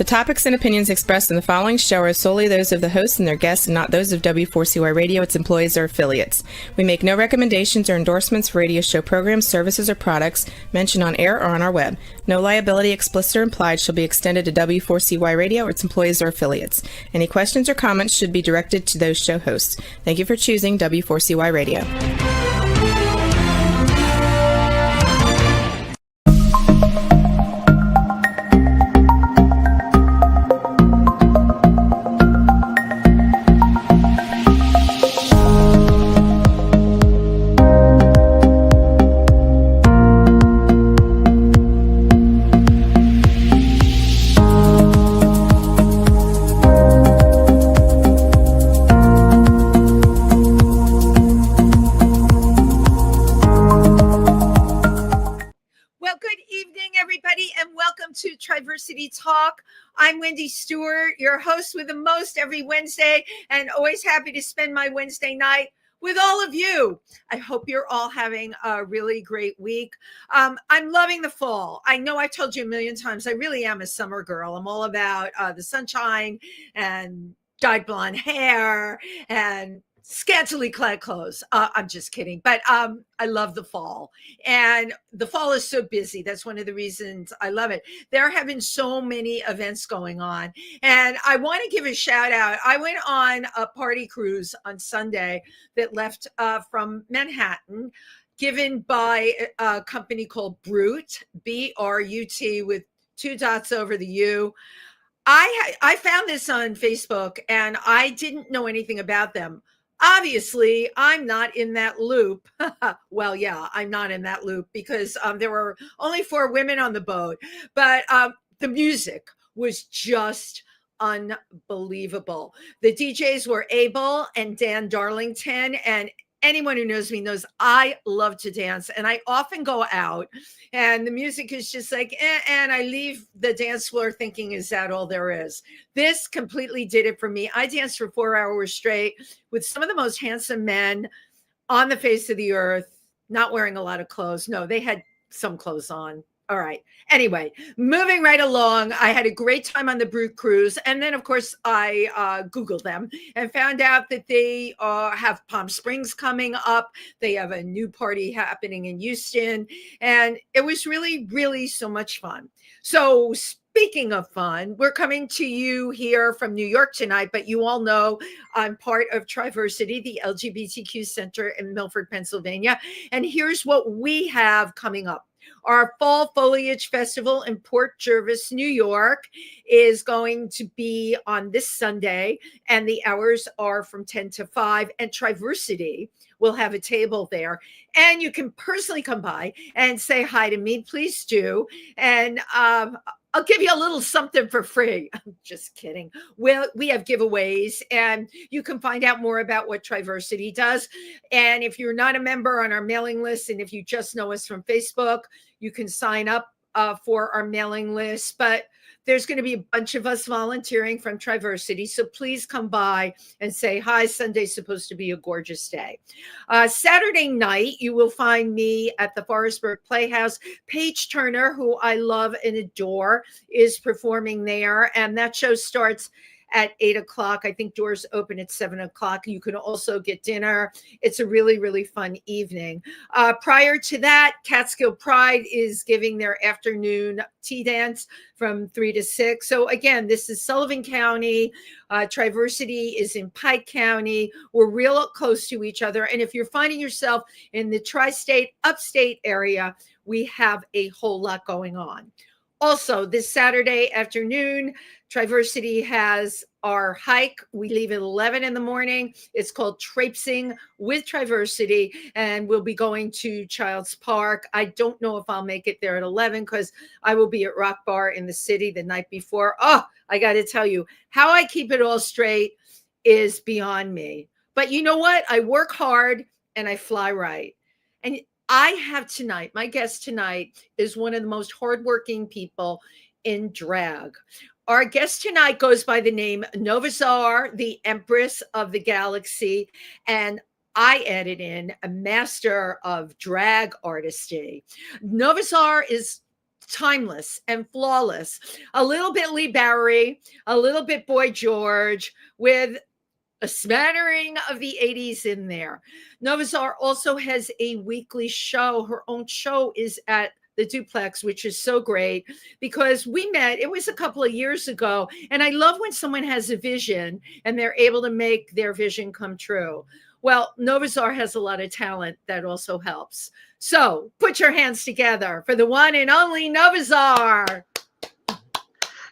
topics and opinions expressed in the following show are solely those of the host and their guests and not those of W4CY Radio, its employees, or affiliates. We make no recommendations or endorsements for radio show programs, services, or products mentioned on air or on our web. No liability, explicit or implied, shall be extended to W4CY Radio or its employees or affiliates. Any questions or comments should be directed to those show hosts. Thank you for choosing W4CY Radio. Talk. I'm Wendy Stewart, your host with the most every Wednesday, and always happy to spend my Wednesday night with all of you. I hope you're all having a really great week. I'm loving the fall. I know I told you a million times, I really am a summer girl. I'm all about the sunshine and dyed blonde hair and scantily clad clothes. I'm just kidding. But I love the fall. And the fall is so busy. That's one of the reasons I love it. There have been so many events going on. And I want to give a shout out. I went on a party cruise on Sunday that left from Manhattan, given by a company called Brut, B-R-U-T, with 2 dots over the U. I found this on Facebook, and I didn't know anything about them. Obviously, I'm not in that loop. Well, yeah, I'm not in that loop because there were only 4 women on the boat. But the music was just unbelievable. The DJs were Abel and Dan Darlington, and anyone who knows me knows I love to dance, and I often go out and the music is just like, and I leave the dance floor thinking, is that all there is? This completely did it for me. I danced for 4 hours straight with some of the most handsome men on the face of the earth, not wearing a lot of clothes. No, they had some clothes on. All right. Anyway, moving right along, I had a great time on the Brut cruise. And then, of course, I Googled them and found out that they have Palm Springs coming up. They have a new party happening in Houston. And it was really, really so much fun. So speaking of fun, we're coming to you here from New York tonight, but you all know I'm part of Triversity, the LGBTQ Center in Milford, Pennsylvania. And here's what we have coming up. Our Fall Foliage Festival in Port Jervis, New York, is going to be on this Sunday, and the hours are from 10 to 5, and Triversity will have a table there. And you can personally come by and say hi to me. Please do. And I'll give you a little something for free. I'm just kidding. Well, we have giveaways, and you can find out more about what Triversity does. And if you're not a member on our mailing list, and if you just know us from Facebook, you can sign up for our mailing list. But there's going to be a bunch of us volunteering from Triversity. So please come by and say hi. Sunday's supposed to be a gorgeous day. Saturday night, you will find me at the Forestburg Playhouse. Paige Turner, who I love and adore, is performing there. And that show starts at 8 o'clock. I think doors open at 7 o'clock. You can also get dinner. It's a really, really fun evening. Prior to that, Catskill Pride is giving their afternoon tea dance from 3 to 6. So again, this is Sullivan County. Triversity is in Pike County. We're real close to each other. And if you're finding yourself in the tri-state, upstate area, we have a whole lot going on. Also, this Saturday afternoon, Triversity has our hike. We leave at 11 in the morning. It's called Traipsing with Triversity, and we'll be going to Childs Park. I don't know if I'll make it there at 11 because I will be at Rock Bar in the city the night before. Oh, I got to tell you, how I keep it all straight is beyond me. But you know what? I work hard and I fly right. And I have tonight, my guest tonight is one of the most hardworking people in drag. Our guest tonight goes by the name Novaczar, the Empress of the Galaxy, and I added in a master of drag artistry. Novaczar is timeless and flawless. A little bit Leigh Bowery, a little bit Boy George, with a smattering of the 80s in there. Novaczar also has a weekly show. Her own show is at the Duplex, which is so great because we met, it was a couple of years ago. And I love when someone has a vision and they're able to make their vision come true. Well, Novaczar has a lot of talent that also helps. So put your hands together for the one and only Novaczar.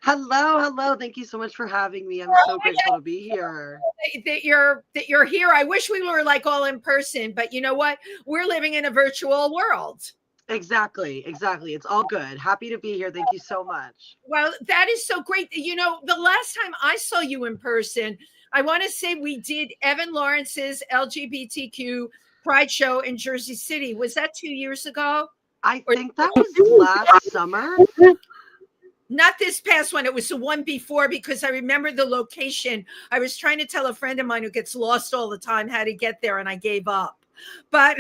Hello. Thank you so much for having me. I'm so grateful to be here. That you're here. I wish we were like all in person, but you know what? We're living in a virtual world. Exactly. It's all good. Happy to be here. Thank you so much. Well, that is so great. You know, the last time I saw you in person, I want to say we did Evan Lawrence's LGBTQ Pride Show in Jersey City. Was that 2 years ago? I think that was last summer. Not this past one. It was the one before because I remember the location. I was trying to tell a friend of mine who gets lost all the time how to get there, and I gave up. But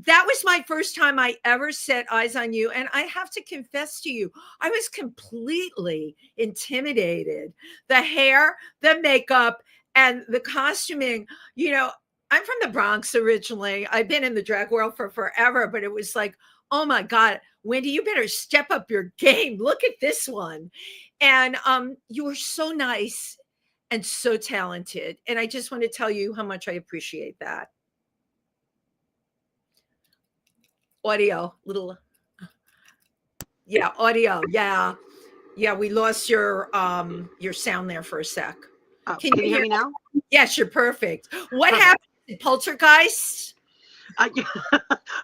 that was my first time I ever set eyes on you. And I have to confess to you, I was completely intimidated. The hair, the makeup, and the costuming. You know, I'm from the Bronx originally. I've been in the drag world for forever, but it was like, oh my God, Wendy, you better step up your game. Look at this one. And you were so nice and so talented. And I just want to tell you how much I appreciate that. Audio, little. Yeah, audio. Yeah. We lost your sound there for a sec. Can you hear me now? Yes, you're perfect. What happened? Poltergeist?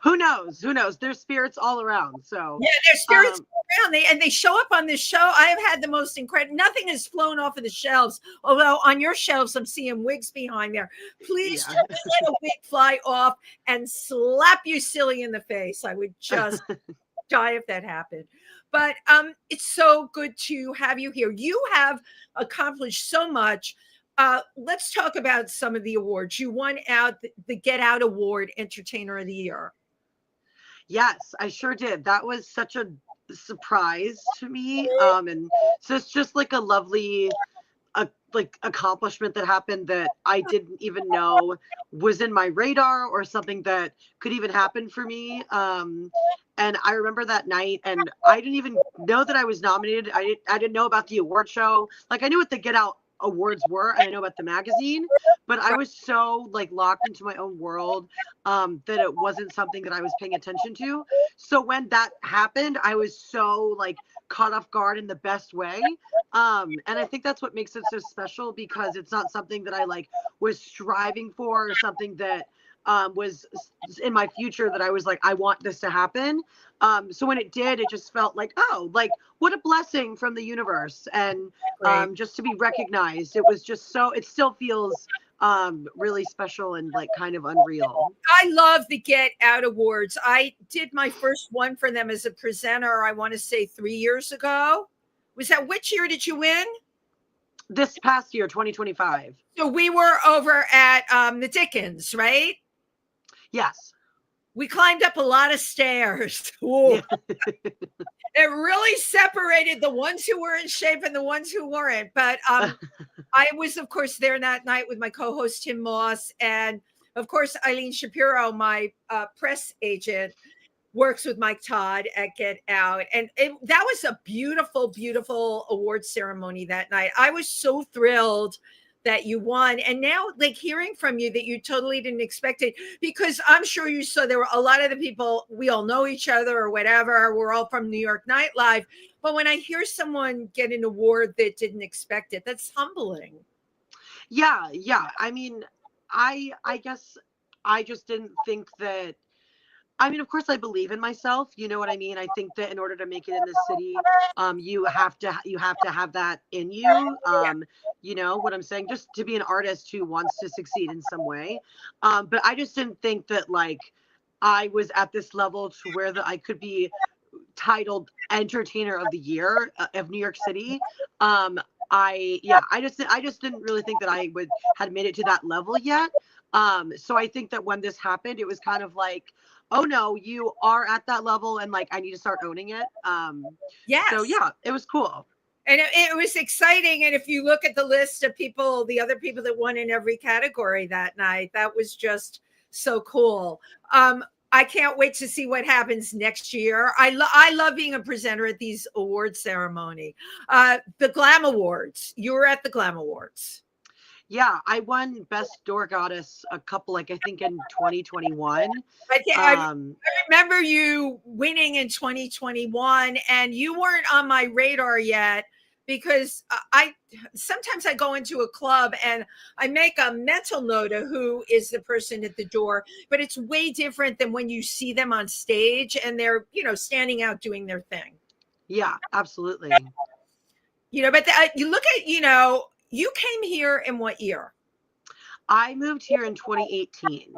Who knows? There's spirits all around. So yeah, there's spirits all around. They show up on this show. I have had the most incredible. Nothing has flown off of the shelves. Although on your shelves, I'm seeing wigs behind there. Please just let a wig fly off and slap you silly in the face. I would just die if that happened. But it's so good to have you here. You have accomplished so much. Let's talk about some of the awards. You won out the Get Out Award, Entertainer of the Year. Yes, I sure did. That was such a surprise to me. And so it's just like a lovely accomplishment that happened that I didn't even know was in my radar or something that could even happen for me. And I remember that night, and I didn't even know that I was nominated. I didn't know about the award show. Like, I knew what the Get Out awards were, and I know about the magazine, but I was so like locked into my own world that it wasn't something that I was paying attention to. So when that happened, I was so like caught off guard in the best way. And I think that's what makes it so special, because it's not something that I like was striving for, or something that was in my future that I was like, I want this to happen. So when it did, it just felt like, oh, like what a blessing from the universe. And just to be recognized, it was just so, it still feels really special and like kind of unreal. I love the Get Out Awards. I did my first one for them as a presenter, I want to say 3 years ago. Was that, which year did you win? This past year, 2025. So we were over at the Dickens, right? Yes. We climbed up a lot of stairs. Yeah. It really separated the ones who were in shape and the ones who weren't. But I was, of course, there that night with my co-host, Tim Moss. And, of course, Eileen Shapiro, my press agent, works with Mike Todd at Get Out. And that was a beautiful, beautiful award ceremony that night. I was so thrilled that you won. And now, like, hearing from you that you totally didn't expect it, because I'm sure you saw there were a lot of the people, we all know each other or whatever. We're all from New York nightlife. But when I hear someone get an award that didn't expect it, that's humbling. Yeah. I mean, I guess I just didn't think that. I mean, of course, I believe in myself. You know what I mean? I think that in order to make it in this city, you have to have that in you. You know what I'm saying? Just to be an artist who wants to succeed in some way. But I just didn't think that like I was at this level to where that I could be titled Entertainer of the Year of New York City. I just didn't really think that I had made it to that level yet. So I think that when this happened, it was kind of like, oh no, you are at that level and like I need to start owning it. Yes. So yeah, it was cool. And it was exciting. And if you look at the list of people, the other people that won in every category that night, that was just so cool. I can't wait to see what happens next year. I love being a presenter at these award ceremony. The Glam Awards. You were at the Glam Awards. Yeah, I won Best Door Goddess a couple, like I think in 2021. I remember you winning in 2021, and you weren't on my radar yet because sometimes I go into a club and I make a mental note of who is the person at the door, but it's way different than when you see them on stage and they're, standing out doing their thing. Yeah, absolutely. But you look at, you came here in what year? I moved here in 2018.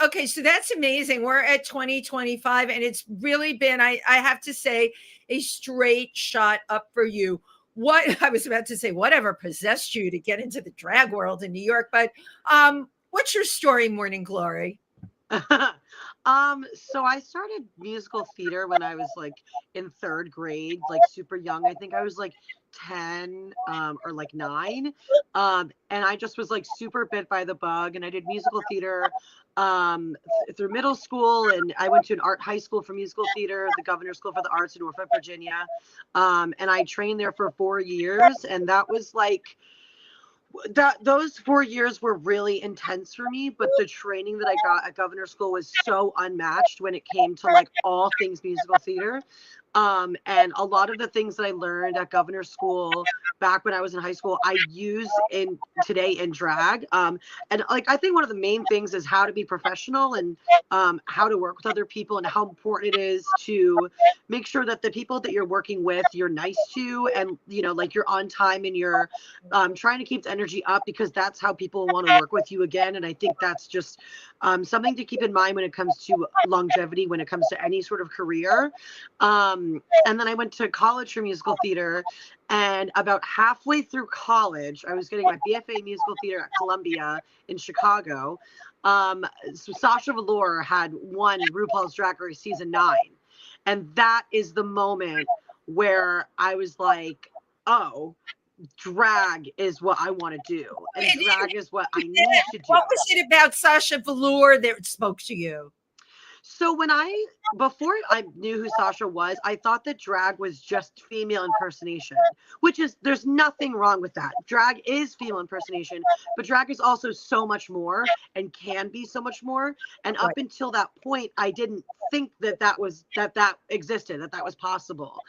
Okay, so that's amazing. We're at 2025, and it's really been, I have to say, a straight shot up for you. What I was about to say, whatever possessed you to get into the drag world in New York, but what's your story, Morning Glory? So I started musical theater when I was like in 3rd grade, like super young. I think I was like 10 or like 9. And I just was like super bit by the bug, and I did musical theater through middle school, and I went to an art high school for musical theater, the Governor's School for the Arts in Norfolk, Virginia. And I trained there for 4 years, and that was like those 4 years were really intense for me, but the training that I got at Governor's School was so unmatched when it came to like all things musical theater. And a lot of the things that I learned at Governor's School back when I was in high school, I use today in drag. And like, I think one of the main things is how to be professional and how to work with other people, and how important it is to make sure that the people that you're working with, you're nice to, and, like you're on time, and you're trying to keep the energy up, because that's how people want to work with you again. And I think that's just something to keep in mind when it comes to longevity, when it comes to any sort of career. And then I went to college for musical theater, and about halfway through college, I was getting my BFA musical theater at Columbia in Chicago. So Sasha Velour had won RuPaul's Drag Race season 9. And that is the moment where I was like, oh, drag is what I want to do. And drag is what I need to do. What was it about Sasha Velour that spoke to you? So before I knew who Sasha was, I thought that drag was just female impersonation, there's nothing wrong with that. Drag is female impersonation, but drag is also so much more and can be so much more. And up until that point, I didn't think that existed, that was possible.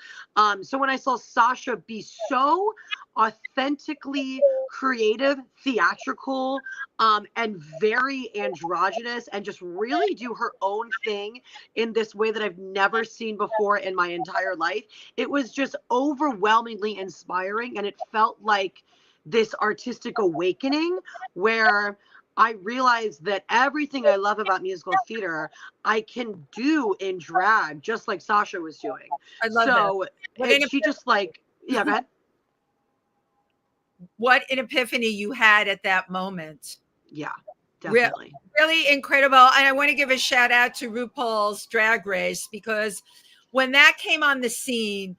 So when I saw Sasha be so authentically creative, theatrical, and very androgynous, and just really do her own thing in this way that I've never seen before in my entire life, it was just overwhelmingly inspiring. And it felt like this artistic awakening where I realized that everything I love about musical theater, I can do in drag, just like Sasha was doing. I love that. She just like, yeah, go ahead. What an epiphany you had at that moment. Yeah, definitely. Really incredible. And I want to give a shout out to RuPaul's Drag Race, because when that came on the scene,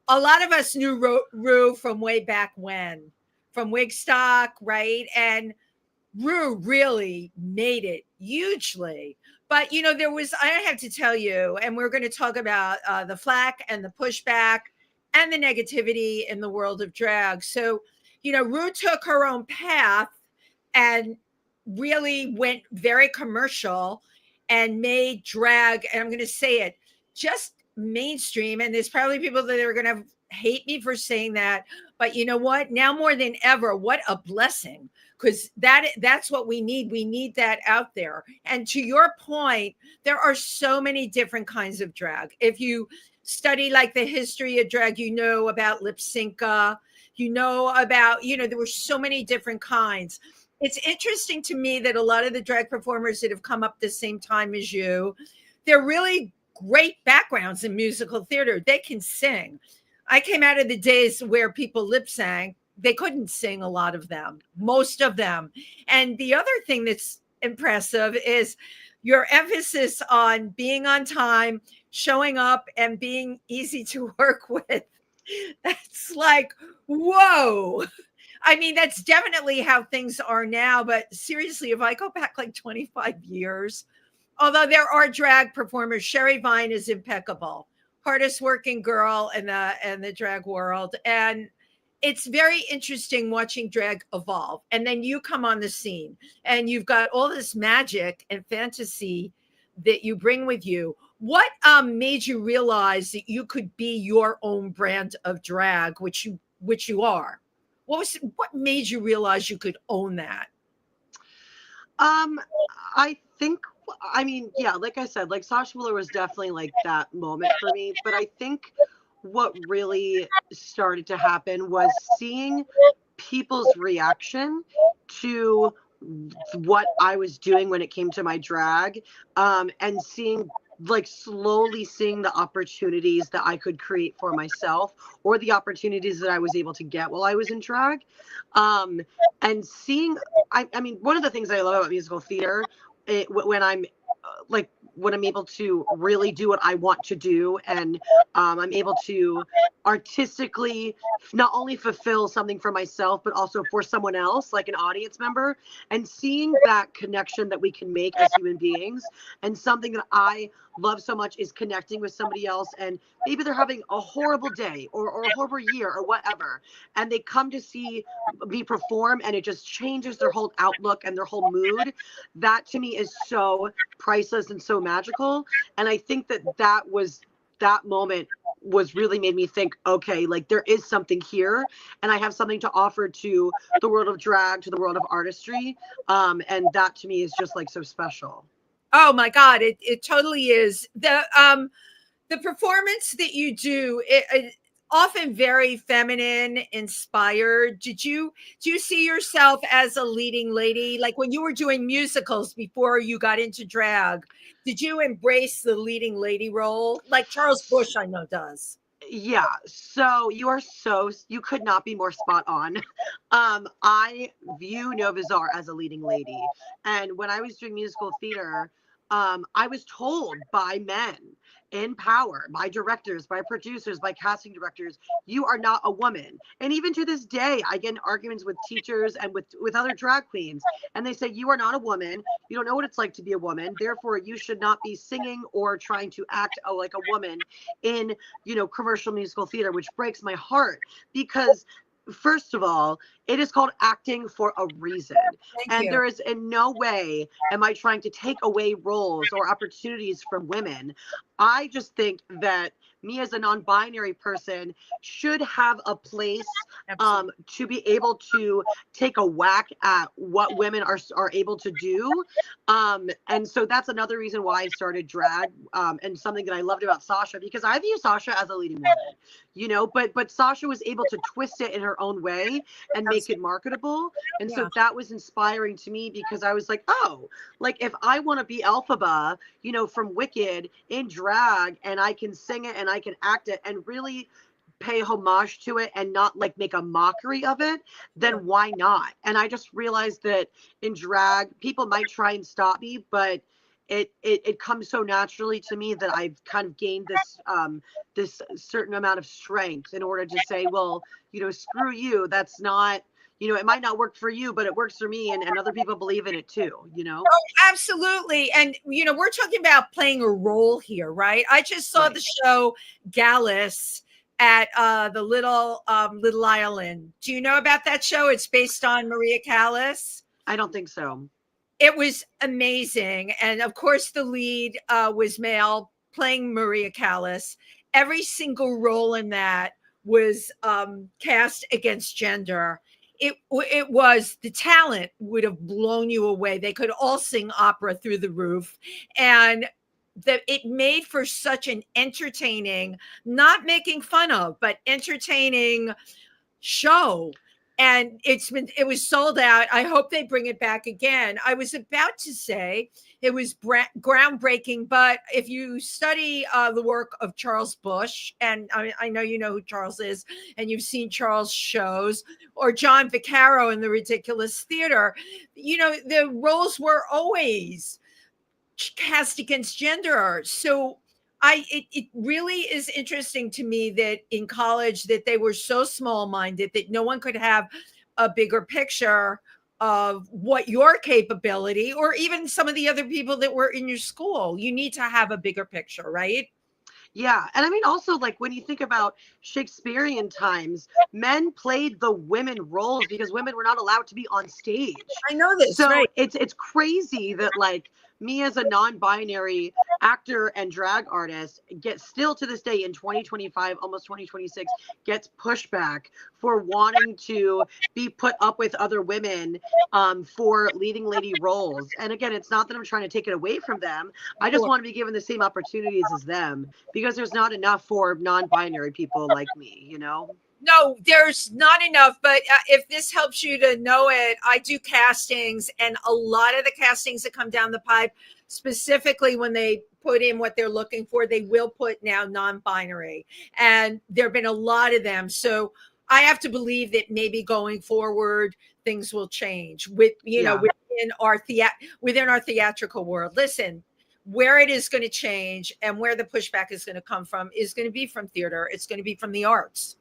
a lot of us knew Ru from way back when, from Wigstock, right? And Ru really made it hugely. But, I have to tell you, and we're going to talk about the flack and the pushback and the negativity in the world of drag. So, Ru took her own path and really went very commercial and made drag, and I'm going to say it, just mainstream. And there's probably people that are going to hate me for saying that, but you know what? Now more than ever, what a blessing, because that's what we need. We need that out there. And to your point, there are so many different kinds of drag. If you study like the history of drag, about lip synca, about, there were so many different kinds. It's interesting to me that a lot of the drag performers that have come up the same time as you, they're really great backgrounds in musical theater. They can sing. I came out of the days where people lip sang. They couldn't sing, a lot of them, most of them. And the other thing that's impressive is your emphasis on being on time, showing up, and being easy to work with. That's like, whoa. I mean, that's definitely how things are now. But seriously, if I go back like 25 years, although there are drag performers, Sherry Vine is impeccable, hardest working girl in the drag world. And it's very interesting watching drag evolve. And then you come on the scene and you've got all this magic and fantasy that you bring with you. What made you realize that you could be your own brand of drag, which you are? What made you realize you could own that? I think, I mean, yeah, like I said, like Sasha Wheeler was definitely like that moment for me. But I think what really started to happen was seeing people's reaction to what I was doing when it came to my drag, and slowly seeing the opportunities that I could create for myself, or the opportunities that I was able to get while I was in drag. And seeing, I mean, one of the things I love about musical theater, when I'm able to really do what I want to do, and I'm able to artistically not only fulfill something for myself, but also for someone else, like an audience member, and seeing that connection that we can make as human beings. And something that I love so much is connecting with somebody else, and maybe they're having a horrible day or a horrible year or whatever, and they come to see me perform, and it just changes their whole outlook and their whole mood. That to me is so priceless and so magical. And I think that moment was really made me think, okay, like there is something here, and I have something to offer to the world of drag, to the world of artistry. And that to me is just like so special. Oh my God, it totally is. The performance that you do, it often very feminine, inspired. Do you see yourself as a leading lady? Like when you were doing musicals before you got into drag, did you embrace the leading lady role? Like Charles Bush, I know, does. Yeah, so you could not be more spot on. I view Novaczar as a leading lady. And when I was doing musical theater, I was told by men in power, by directors, by producers, by casting directors, you are not a woman. And even to this day, I get in arguments with teachers and with other drag queens, and they say, you are not a woman. You don't know what it's like to be a woman. Therefore, you should not be singing or trying to act like a woman in, commercial musical theater, which breaks my heart, because first of all, it is called acting for a reason. Thank you. There is in no way am I trying to take away roles or opportunities from women. I just think that me as a non-binary person should have a place to be able to take a whack at what women are able to do. And so that's another reason why I started drag, and something that I loved about Sasha, because I view Sasha as a leading woman, but Sasha was able to twist it in her own way and make it marketable. And so that was inspiring to me, because I was like, oh, like if I want to be Elphaba, from Wicked in drag, and I can sing it and I can act it and really pay homage to it and not like make a mockery of it, then why not? And I just realized that in drag, people might try and stop me, but it comes so naturally to me that I've kind of gained this certain amount of strength in order to say, well, screw you. That's not, it might not work for you, but it works for me, and other people believe in it too, Oh, absolutely. And, we're talking about playing a role here, right? I just saw the show Gallus at the Little Island. Do you know about that show? It's based on Maria Callas. I don't think so. It was amazing. And of course, the lead was male, playing Maria Callas. Every single role in that was cast against gender. It was, the talent would have blown you away. They could all sing opera through the roof. And it made for such an entertaining, not making fun of, but entertaining show. And it was sold out. I hope they bring it back again. I was about to say it was groundbreaking, but if you study the work of Charles Bush, and I know you know who Charles is, and you've seen Charles' shows, or John Vaccaro in The Ridiculous Theater, the roles were always cast against gender. So it really is interesting to me that in college that they were so small-minded that no one could have a bigger picture of what your capability, or even some of the other people that were in your school. You need to have a bigger picture, right? Yeah. And I mean, also, like, when you think about Shakespearean times, men played the women roles because women were not allowed to be on stage. I know this, So right? it's crazy that, like, me as a non-binary actor and drag artist get still to this day in 2025, almost 2026, gets pushback for wanting to be put up with other women for leading lady roles. And again, it's not that I'm trying to take it away from them. I just want to be given the same opportunities as them, because there's not enough for non-binary people like me, you know? No, there's not enough. But if this helps you to know it, I do castings, and a lot of the castings that come down the pipe, specifically when they put in what they're looking for, they will put now non-binary, and there have been a lot of them. So I have to believe that maybe going forward things will change with, you know, Yeah. within our theatrical world. Listen, where it is going to change and where the pushback is going to come from is going to be from theater. It's going to be from the arts.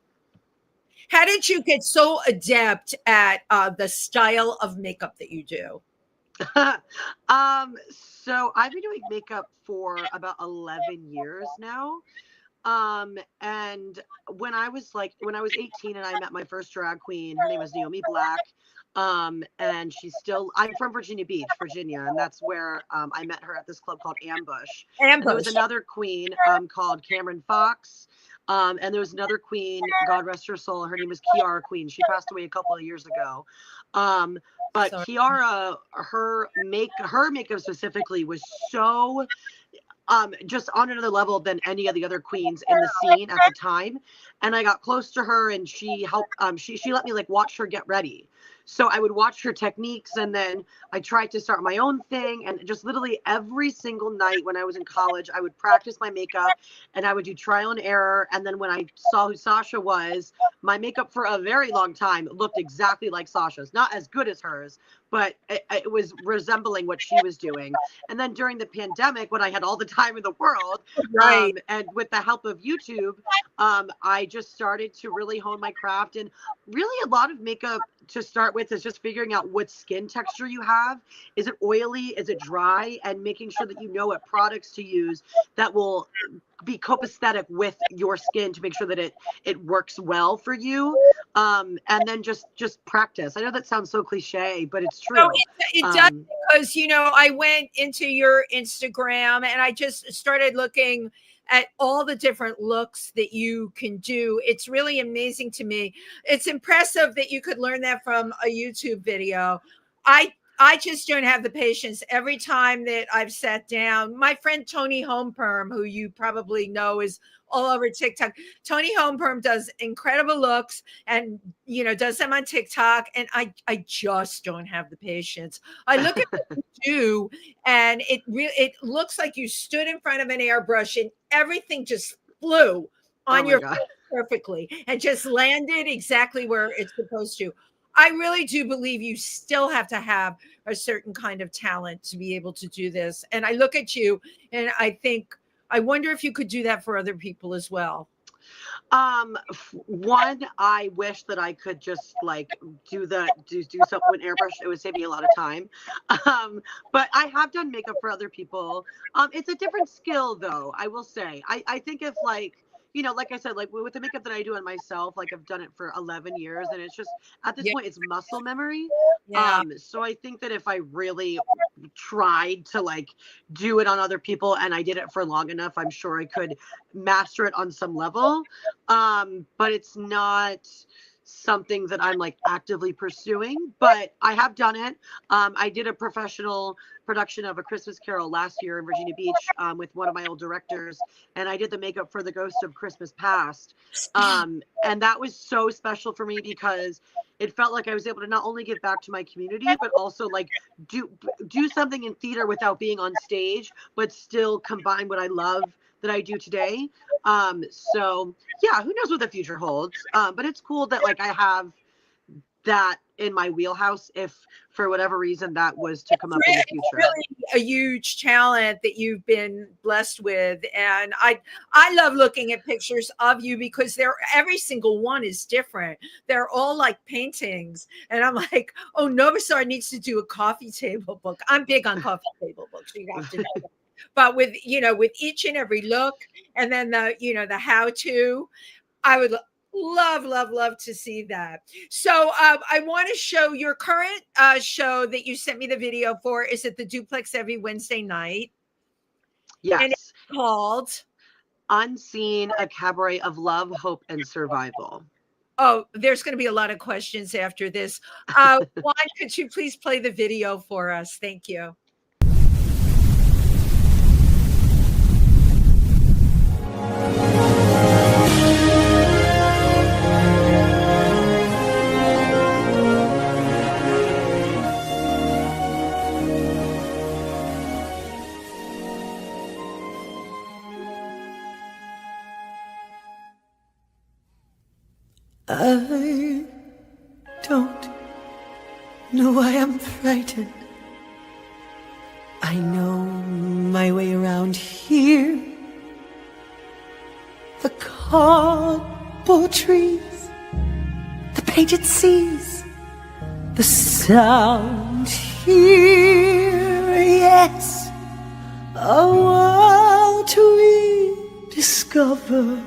How did you get so adept at the style of makeup that you do? So I've been doing makeup for about 11 years now. And when I was 18 and I met my first drag queen, her name was Naomi Black. And I'm from Virginia Beach, Virginia, and that's where I met her at this club called Ambush. And there was Ambush. another queen called Cameron Fox. And there was another queen, God rest her soul. Her name was Kiara Queen. She passed away a couple of years ago. But Sorry. Kiara, her makeup specifically was so just on another level than any of the other queens in the scene at the time. And I got close to her, and she helped she let me, like, watch her get ready. So I would watch her techniques, and then I tried to start my own thing. And just literally every single night when I was in college, I would practice my makeup, and I would do trial and error. And then when I saw who Sasha was, my makeup for a very long time looked exactly like Sasha's. Not as good as hers, but it was resembling what she was doing. And then during the pandemic, when I had all the time in the world, Right. and with the help of YouTube, I just started to really hone my craft. And really, a lot of makeup to start with is just figuring out what skin texture you have. Is it oily? Is it dry? And making sure that you know what products to use that will be copacetic with your skin to make sure that it works well for you. And then just practice. I know that sounds so cliche, but it's true. No, it does, because, you know, I went into your Instagram and I just started looking at all the different looks that you can do. It's really amazing to me. It's impressive that you could learn that from a YouTube video. I just don't have the patience. Every time that I've sat down, my friend Tony Homeperm, who you probably know is all over TikTok. Tony Homeperm does incredible looks and, you know, does them on TikTok. And I just don't have the patience. I look at what you do, and it looks like you stood in front of an airbrush and everything just flew Oh on my your God. face perfectly and just landed exactly where it's supposed to. I really do believe you still have to have a certain kind of talent to be able to do this. And I look at you and I wonder if you could do that for other people as well. One, I wish that I could just, like, do something with airbrush. It would save me a lot of time. But I have done makeup for other people. It's a different skill, though, I will say. I think if, like, you know, like I said, like with the makeup that I do on myself, like I've done it for 11 years, and it's just, at this Yeah. point, it's muscle memory. Yeah. So I think that if I really tried to, like, do it on other people and I did it for long enough, I'm sure I could master it on some level. But it's not something that I'm, like, actively pursuing, but I have done it. I did a professional production of A Christmas Carol last year in Virginia Beach with one of my old directors, and I did the makeup for the Ghost of Christmas Past. And that was so special for me because it felt like I was able to not only give back to my community, but also, like, do something in theater without being on stage, but still combine what I love that I do today. So yeah, who knows what the future holds? But it's cool that, like, I have that in my wheelhouse if for whatever reason that was to come up in the future. Really a huge talent that you've been blessed with, and I love looking at pictures of you because every single one is different. They're all like paintings, and I'm like, oh, Novaczar needs to do a coffee table book. I'm big on coffee table books. You have to know that. But with each and every look, and then the how to, I would love to see that. So I want to show your current show that you sent me the video for is at the Duplex every Wednesday night. Yes. And it's called Unseen, a cabaret of love, hope, and survival. Oh, there's going to be a lot of questions after this. Juan, could you please play the video for us? Thank you. I don't know why I'm frightened. I know my way around here. The cardboard trees, the painted seas, the sound here, yes, a world to rediscover.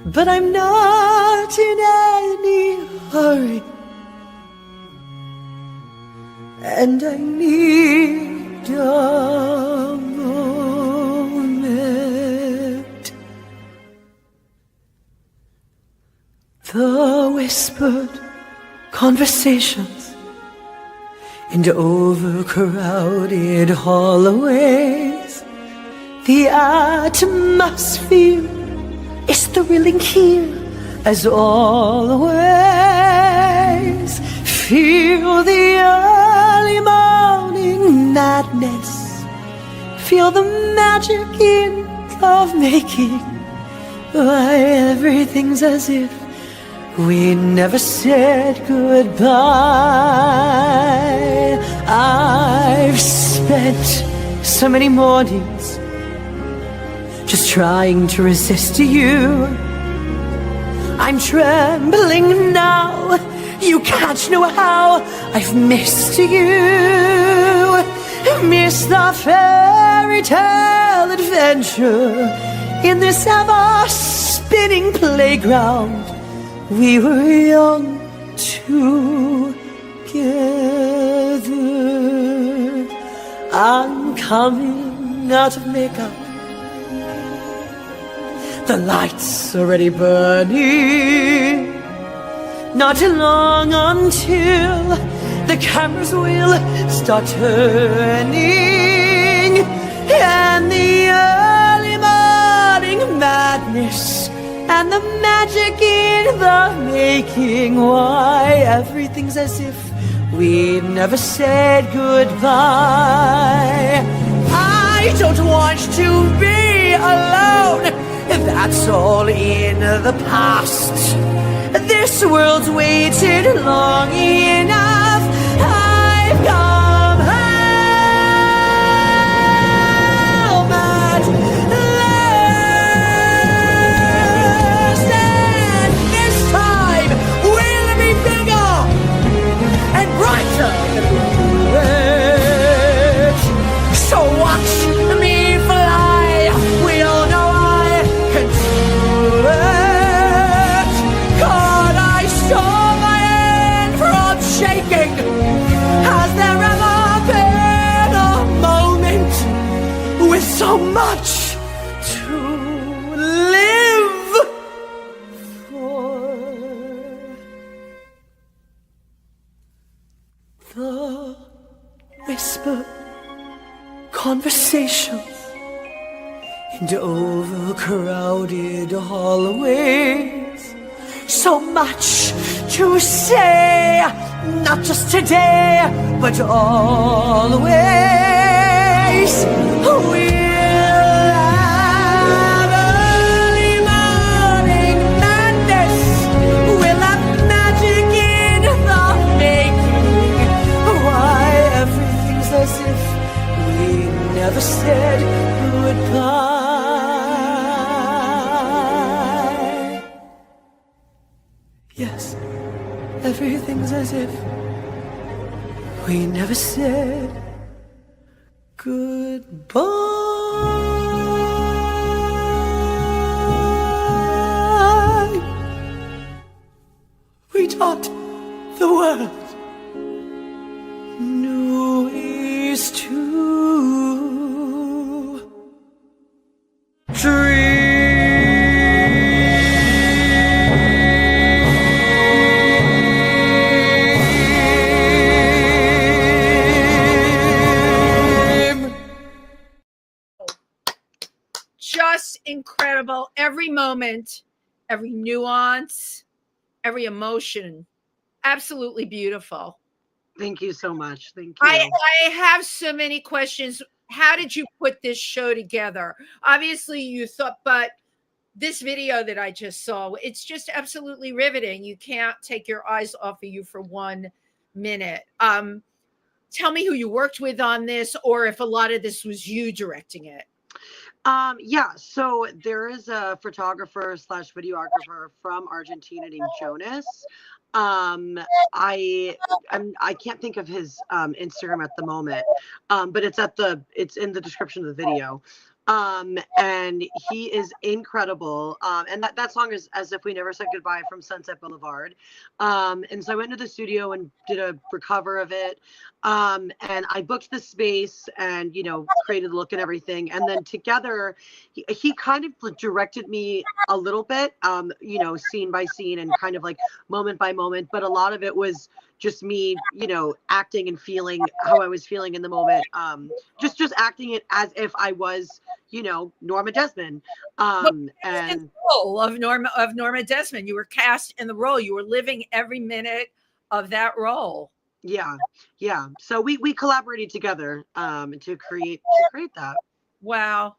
But I'm not in any hurry, and I need a moment. The whispered conversations in overcrowded hallways, the atmosphere is thrilling here as always. Feel the early morning madness. Feel the magic in love making. Why everything's as if we never said goodbye. I've spent so many mornings just trying to resist you. I'm trembling now. You can't know how I've missed you. Missed the fairy tale adventure in this ever-spinning playground. We were young together. I'm coming out of makeup. The light's already burning. Not long until the cameras will start turning, and the early morning madness and the magic in the making. Why everything's as if we never said goodbye. I don't want to be alone. That's all in the past. This world's waited long enough. I've come home at last, and this time we'll be bigger and brighter than it. So watch me fly. We all know I can do it. God, I saw my hand from shaking. Has there ever been a moment with so much to live for? The whisper conversations and overcrowded hallways. So much to say, not just today, but always. We'll have early morning madness. We'll have magic in never said goodbye. Yes, everything's as if we never said goodbye. We taught the world new ways to dream. Just incredible. Every moment, every nuance, every emotion. Absolutely beautiful. Thank you so much. Thank you. I have so many questions. How did you put this show together? Obviously, you thought, but this video that I just saw, it's just absolutely riveting. You can't take your eyes off of you for 1 minute. Tell me who you worked with on this, or if a lot of this was you directing it. Yeah, so there is a photographer / videographer from Argentina named Jonas. I can't think of his Instagram at the moment, but it's in the description of the video. And he is incredible. And that song is As If We Never Said Goodbye from Sunset Boulevard. And so I went to the studio and did a recover of it. And I booked the space and, created the look and everything. And then together, he kind of directed me a little bit, scene by scene and kind of like moment by moment. But a lot of it was just me, acting and feeling how I was feeling in the moment. Just acting it as if I was, Norma Desmond. And the role of Norma Desmond. You were cast in the role. You were living every minute of that role. Yeah. So we collaborated together to create that. Wow.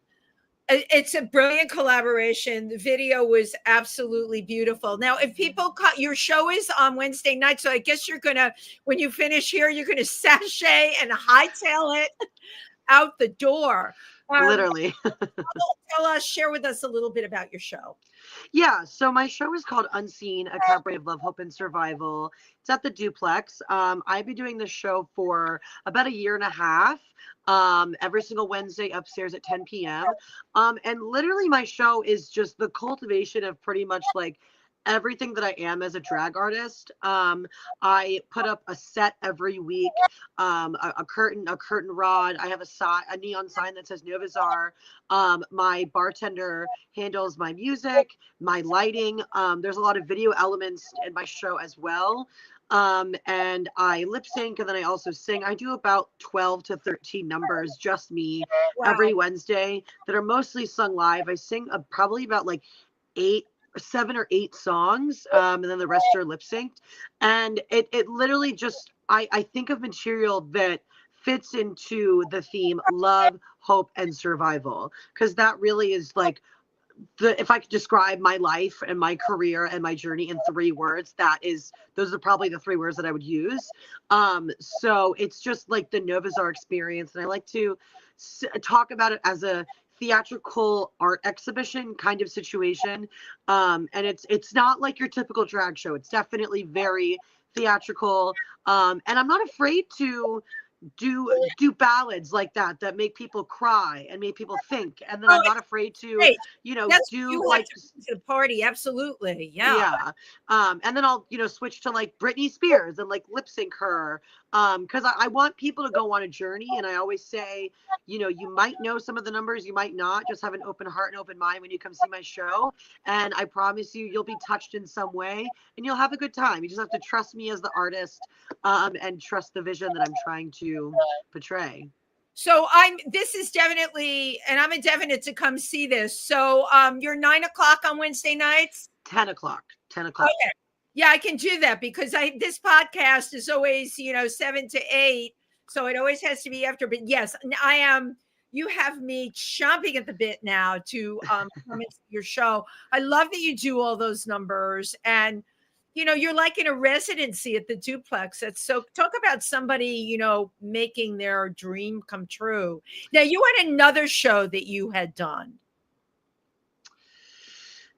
It's a brilliant collaboration. The video was absolutely beautiful. Now, if people your show is on Wednesday night, so I guess you're gonna, when you finish here, you're gonna sashay and hightail it out the door. Literally. Share with us a little bit about your show. Yeah, so my show is called Unseen, a cabaret of love, hope, and survival. It's at the Duplex. I've been doing this show for about a year and a half, every single Wednesday upstairs at 10 p.m. And literally my show is just the cultivation of pretty much like everything that I am as a drag artist. I put up a set every week, a curtain rod. I have a neon sign that says Novaczar. My bartender handles my music, my lighting. There's a lot of video elements in my show as well. And I lip sync, and then I also sing. I do about 12 to 13 numbers, just me, every Wednesday, that are mostly sung live. I sing probably about like 7 or 8 songs, and then the rest are lip synced. And it literally just, I think of material that fits into the theme love, hope, and survival, because that really is like if I could describe my life and my career and my journey in 3 words, those are probably the 3 words that I would use. So it's just like the Novaczar experience, and I like to talk about it as a theatrical art exhibition kind of situation. And it's not like your typical drag show. It's definitely very theatrical. And I'm not afraid to do ballads like that make people cry and make people think, and then I'm not afraid to do like to the party. Absolutely. Yeah. And then I'll switch to like Britney Spears and like lip sync her, because I want people to go on a journey. And I always say, you might know some of the numbers, you might not. Just have an open heart and open mind when you come see my show, and I promise you'll be touched in some way and you'll have a good time. You just have to trust me as the artist, and trust the vision that I'm trying to portray. So this is definitely, and I'm a definite to come see this. So you're 9 o'clock on Wednesday nights? 10 o'clock. Okay. Yeah, I can do that because this podcast is always, 7 to 8. So it always has to be after. But yes, I am. You have me chomping at the bit now to come into your show. I love that you do all those numbers. And you're like in a residency at the duplex. That's so, talk about somebody, making their dream come true. Now, you had another show that you had done.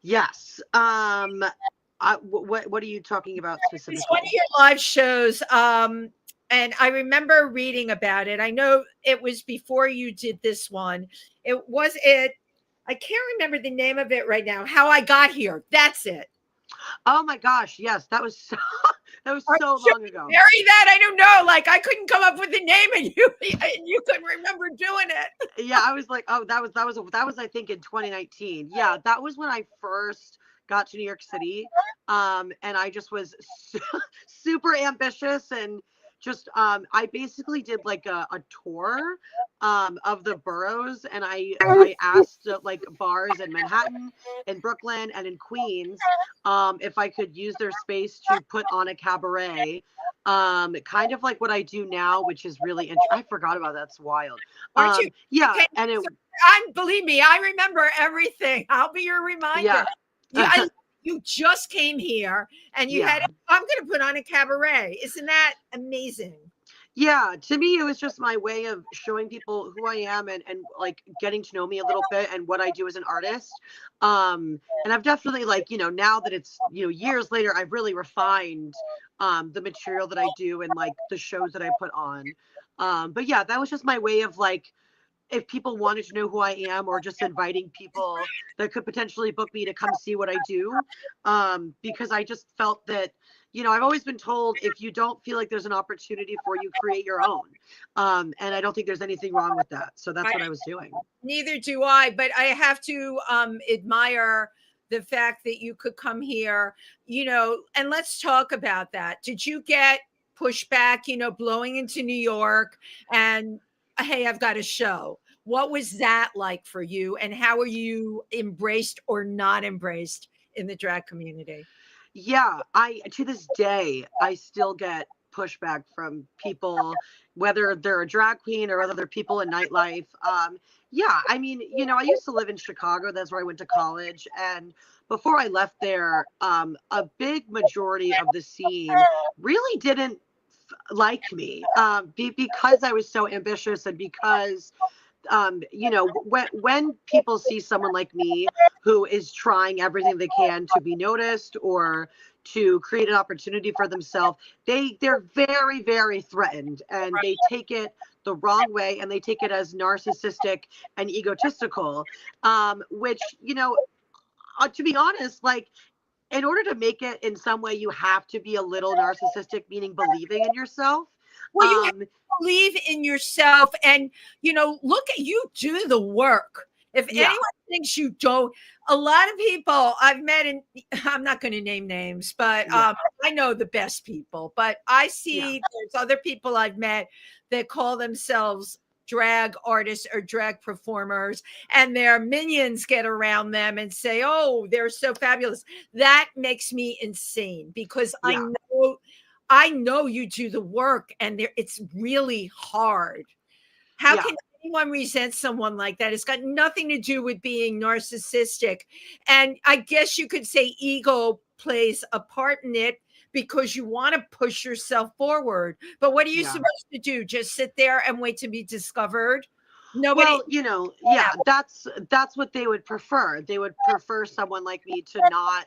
Yes. What are you talking about specifically? It's one of your live shows. And I remember reading about it. I know it was before you did this one. I can't remember the name of it right now. How I Got Here. That's it. Oh my gosh, yes, that was so long ago. Bury that? I don't know. Like, I couldn't come up with the name, and you couldn't remember doing it. Yeah, I was like, oh, that was I think in 2019. Yeah, that was when I first got to New York City, and I just was super ambitious and just I basically did like a tour of the boroughs, and I asked like bars in Manhattan, in Brooklyn, and in Queens if I could use their space to put on a cabaret, kind of like what I do now, which is really interesting. I forgot about that. That's wild. Aren't you? Yeah, Okay, and it. Believe me, I remember everything. I'll be your reminder. Yeah. You just came here and you had, I'm going to put on a cabaret. Isn't that amazing? Yeah, to me, it was just my way of showing people who I am and like getting to know me a little bit and what I do as an artist. And I've definitely like, now that it's, years later, I've really refined the material that I do and like the shows that I put on. But yeah, that was just my way of like, if people wanted to know who I am, or just inviting people that could potentially book me to come see what I do. Because I just felt that, I've always been told if you don't feel like there's an opportunity for you, create your own. And I don't think there's anything wrong with that. So that's what I was doing. Neither do I, but I have to admire the fact that you could come here, and let's talk about that. Did you get pushback, blowing into New York and, hey, I've got a show? What was that like for you? And how are you embraced or not embraced in the drag community? Yeah, to this day, I still get pushback from people, whether they're a drag queen or whether they're people in nightlife. Yeah, I mean, I used to live in Chicago. That's where I went to college. And before I left there, a big majority of the scene really didn't like me because I was so ambitious, and because when people see someone like me who is trying everything they can to be noticed or to create an opportunity for themselves, they're very, very threatened, and they take it the wrong way, and they take it as narcissistic and egotistical, which, to be honest, like, in order to make it in some way, you have to be a little narcissistic, meaning believing in yourself. Well, you have to believe in yourself, and look at you, do the work. If anyone thinks you don't, a lot of people I've met, and I'm not going to name names, but I know the best people. But I see there's other people I've met that call themselves drag artists or drag performers, and their minions get around them and say, oh, they're so fabulous. That makes me insane, because I know you do the work, and it's really hard. How can anyone resent someone like that? It's got nothing to do with being narcissistic. And I guess you could say ego plays a part in it, because you want to push yourself forward. But what are you supposed to do? Just sit there and wait to be discovered? Nobody. Well, that's what they would prefer. They would prefer someone like me to not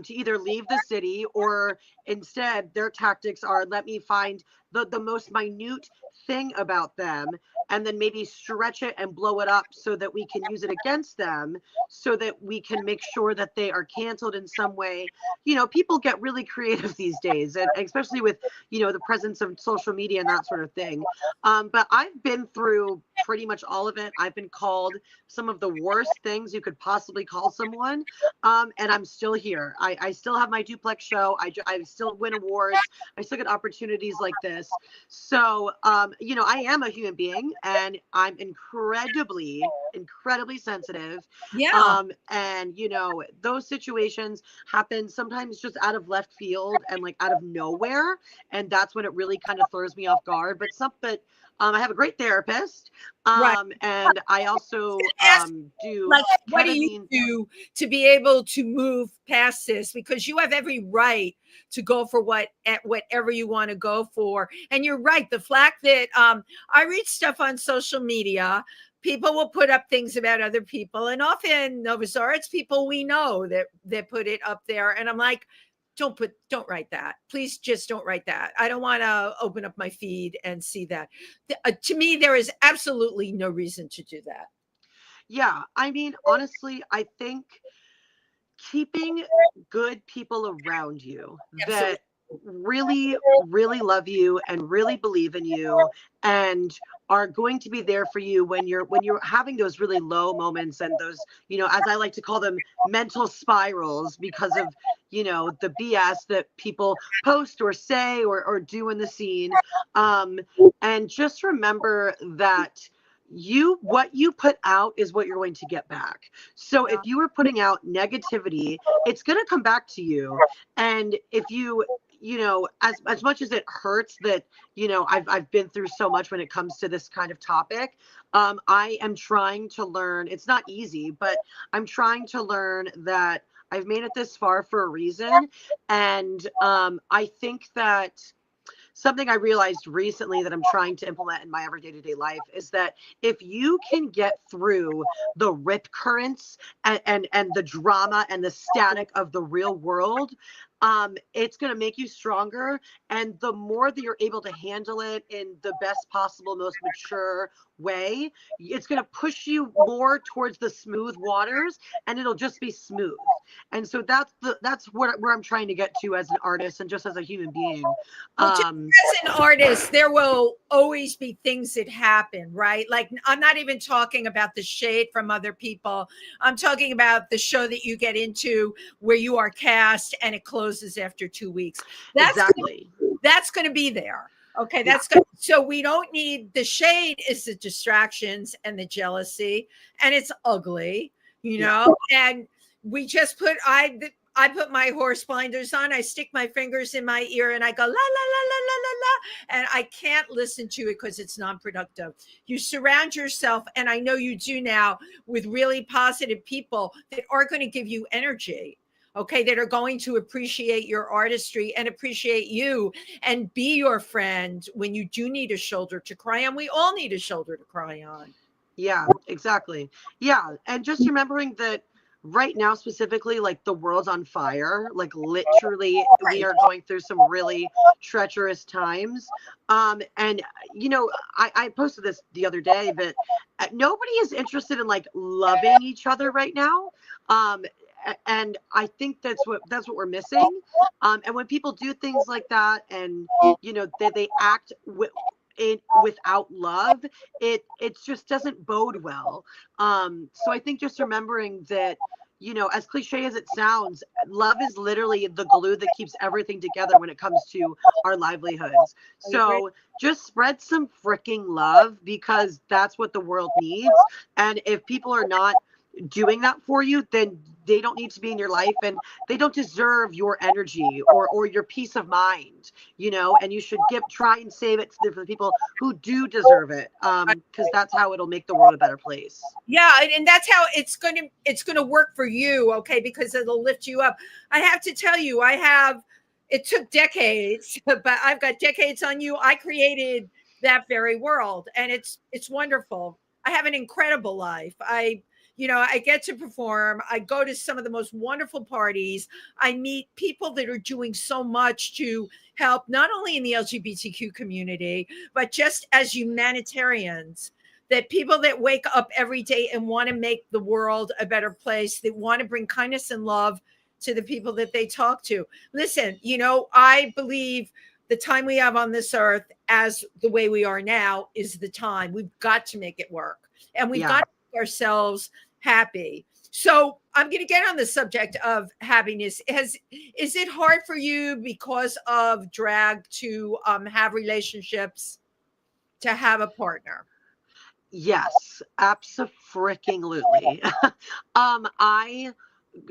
to either leave the city, or instead their tactics are, let me find the most minute thing about them, and then maybe stretch it and blow it up so that we can use it against them, so that we can make sure that they are canceled in some way. People get really creative these days, and especially with, the presence of social media and that sort of thing. But I've been through pretty much all of it. I've been called some of the worst things you could possibly call someone. And I'm still here. I still have my duplex show. I still win awards. I still get opportunities like this. So, I am a human being, and I'm incredibly sensitive. Yeah. And those situations happen sometimes just out of left field and like out of nowhere, and that's when it really kind of throws me off guard. But I have a great therapist, Right. And I also Ask, do like, what do you ketamine. do to be able to move past this? Because you have every right to go for whatever you want to go for. And you're right. The fact that I read stuff on social media, people will put up things about other people, and often Novaczar, it's people we know that put it up there. And I'm like, don't write that. Please just don't write that. I don't want to open up my feed and see that. To me, there is absolutely no reason to do that. Yeah, I mean, honestly, I think keeping good people around you Absolutely. that really, really love you and really believe in you and are going to be there for you when you're having those really low moments and those, as I like to call them, mental spirals because of, the BS that people post or say or do in the scene. And just remember that what you put out is what you're going to get back. So if you are putting out negativity, it's going to come back to you. And if as much as it hurts that, I've been through so much when it comes to this kind of topic, I am trying to learn. It's not easy, but I'm trying to learn that I've made it this far for a reason. And I think that something I realized recently that I'm trying to implement in my everyday to day life is that if you can get through the rip currents and the drama and the static of the real world, it's going to make you stronger. And the more that you're able to handle it in the best possible, most mature way, it's going to push you more towards the smooth waters, and it'll just be smooth. And so that's where I'm trying to get to as an artist and just as a human being. Well, just as an artist, there will always be things that happen, right? Like, I'm not even talking about the shade from other people. I'm talking about the show that you get into where you are cast and it closes after 2 weeks. Exactly. That's going to be there. Okay, Yeah. that's good. So we don't need the shade is the distractions and the jealousy, and it's ugly, and we just I put my horse blinders on, I stick my fingers in my ear and I go la la la la la la la, and I can't listen to it because it's non-productive. You surround yourself, and I know you do now, with really positive people that are going to give you energy. Okay, that are going to appreciate your artistry and appreciate you and be your friend when you do need a shoulder to cry on. We all need a shoulder to cry on. Yeah, exactly. Yeah. And just remembering that right now, specifically, like the world's on fire, like literally we are going through some really treacherous times. And I posted this the other day that nobody is interested in like loving each other right now. And I think that's what we're missing. And when people do things like that, and they act without love, it just doesn't bode well. So I think just remembering that, as cliche as it sounds, love is literally the glue that keeps everything together when it comes to our livelihoods. So just spread some freaking love, because that's what the world needs. And if people are not doing that for you, then they don't need to be in your life, and they don't deserve your energy or your peace of mind, and you should try and save it for the people who do deserve it, because that's how it'll make the world a better place. Yeah, and that's how it's going to work for you, okay, because it'll lift you up. I have to tell you, it took decades, but I've got decades on you. I created that very world, and it's wonderful. I have an incredible life. I get to perform. I go to some of the most wonderful parties. I meet people that are doing so much to help, not only in the LGBTQ community, but just as humanitarians, that people that wake up every day and want to make the world a better place, that want to bring kindness and love to the people that they talk to. Listen, I believe the time we have on this earth, as the way we are now, is the time. We've got to make it work. And we've got to make ourselves happy. So I'm going to get on the subject of happiness. Is it hard for you because of drag to have relationships, to have a partner? Yes, abso-freaking-lutely. I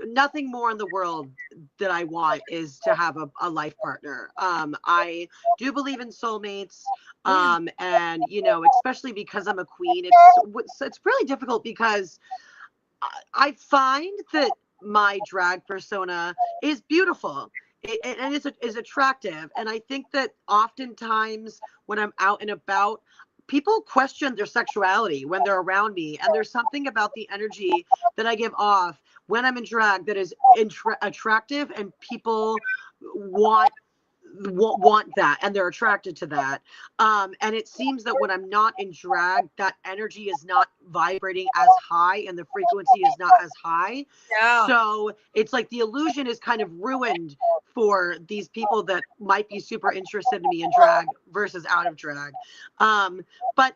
nothing more in the world that I want is to have a life partner. I do believe in soulmates. And especially because I'm a queen, it's really difficult because I find that my drag persona is beautiful and is attractive. And I think that oftentimes when I'm out and about, people question their sexuality when they're around me. And there's something about the energy that I give off when I'm in drag that is attractive, and people want that, and they're attracted to that. And it seems that when I'm not in drag, that energy is not vibrating as high and the frequency is not as high. Yeah. So it's like the illusion is kind of ruined for these people that might be super interested in me in drag versus out of drag. But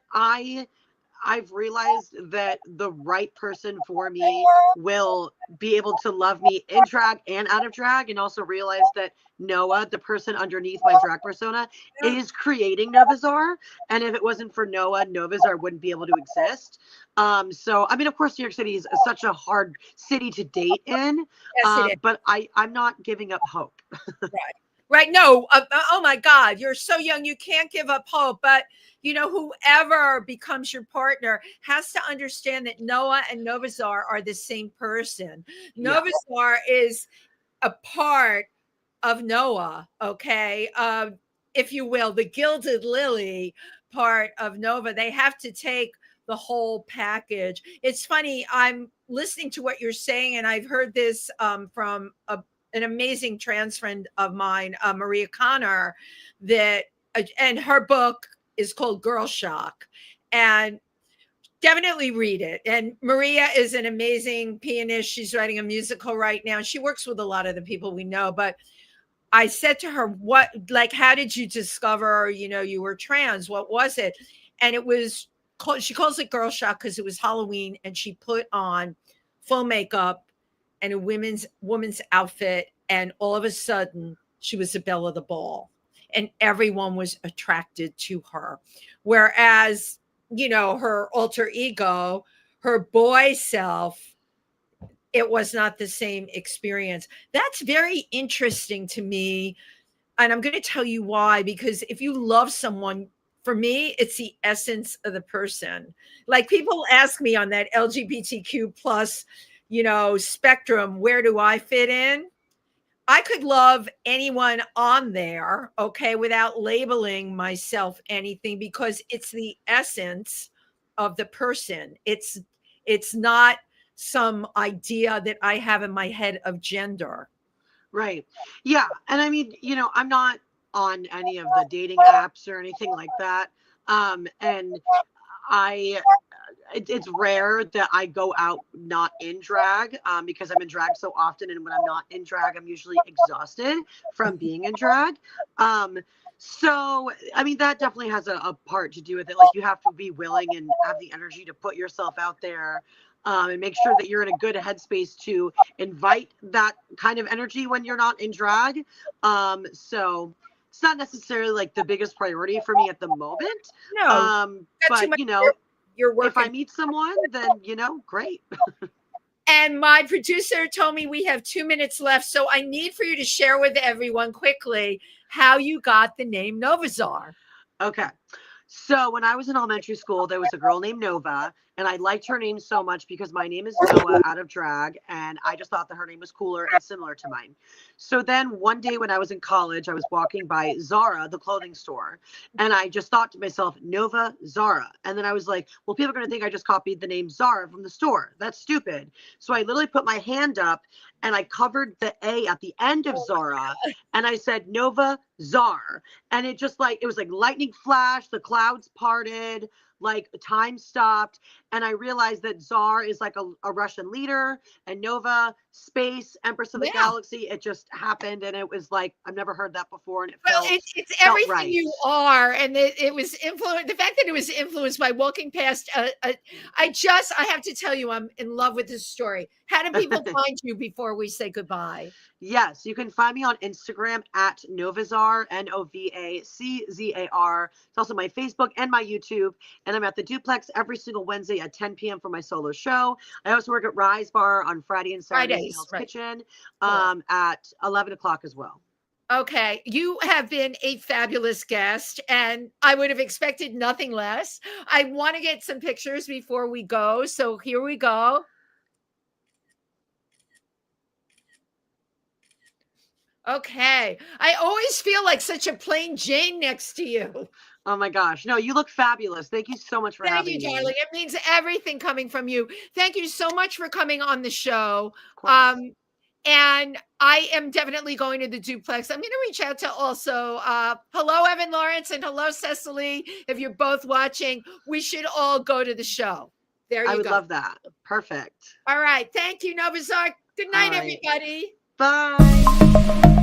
I've realized that the right person for me will be able to love me in drag and out of drag, and also realize that Noah, the person underneath my drag persona, is creating Novaczar. And if it wasn't for Noah, Novaczar wouldn't be able to exist. So, I mean, of course, New York City is such a hard city to date in, Yes, it is. but I'm not giving up hope. Right. No. Oh my God. You're so young. You can't give up hope. But whoever becomes your partner has to understand that Noah and Novaczar are the same person. Yeah. Novaczar is a part of Noah. Okay. If you will, the gilded lily part of Nova. They have to take the whole package. It's funny. I'm listening to what you're saying, and I've heard this from an amazing trans friend of mine, Maria Connor, and her book is called Girl Shock, and definitely read it. And Maria is an amazing pianist. She's writing a musical right now. She works with a lot of the people we know, but I said to her, how did you discover, you were trans? What was it? And it was she calls it Girl Shock because it was Halloween, and she put on full makeup and a woman's outfit, and all of a sudden she was the belle of the ball, and everyone was attracted to her. Whereas, her alter ego, her boy self, it was not the same experience. That's very interesting to me. And I'm going to tell you why, because if you love someone, for me, it's the essence of the person. Like, people ask me on that LGBTQ plus, spectrum, where do I fit in? I could love anyone on there, okay, without labeling myself anything, because it's the essence of the person. It's not some idea that I have in my head of gender. Right. Yeah. And I mean, I'm not on any of the dating apps or anything like that. And it's rare that I go out not in drag, because I'm in drag so often. And when I'm not in drag, I'm usually exhausted from being in drag. So, I mean, that definitely has a part to do with it. Like, you have to be willing and have the energy to put yourself out there, and make sure that you're in a good headspace to invite that kind of energy when you're not in drag. So it's not necessarily like the biggest priority for me at the moment. No, but you're working. if I meet someone, then, great. And my producer told me we have 2 minutes left. So I need for you to share with everyone quickly how you got the name Novaczar. Okay. So when I was in elementary school, there was a girl named Nova, and I liked her name so much because my name is Noah out of drag, and I just thought that her name was cooler and similar to mine. So then one day when I was in college, I was walking by Zara, the clothing store, and I just thought to myself, Novaczar. And then I was like, well, people are going to think I just copied the name Zara from the store. That's stupid. So I literally put my hand up and I covered the A at the end of Zara, and I said Novaczar. And it was like lightning flash, the clouds parted, like time stopped. And I realized that Tsar is like a Russian leader, and Nova, space, Empress of the Galaxy. It just happened. And it was like, I've never heard that before. And it's everything right. You are. And it was influenced. The fact that it was influenced by walking past. I have to tell you, I'm in love with this story. How do people find you before we say goodbye? Yes, you can find me on Instagram at Novaczar, Novaczar. It's also my Facebook and my YouTube. And I'm at the Duplex every single Wednesday at 10 p.m. for my solo show. I also work at Rise Bar on Friday and Saturdays in Hell's Kitchen at 11 o'clock as well. Okay, you have been a fabulous guest, and I would have expected nothing less. I want to get some pictures before we go, so here we go. Okay, I always feel like such a plain Jane next to you. Oh my gosh. No, you look fabulous. Thank you so much for having me. Thank you, darling. It means everything coming from you. Thank you so much for coming on the show. And I am definitely going to the Duplex. I'm going to reach out to also, hello, Evan Lawrence, and hello, Cecily. If you're both watching, we should all go to the show. There you go. I would love that. Perfect. All right. Thank you, Novaczar. Good night, everybody. Bye.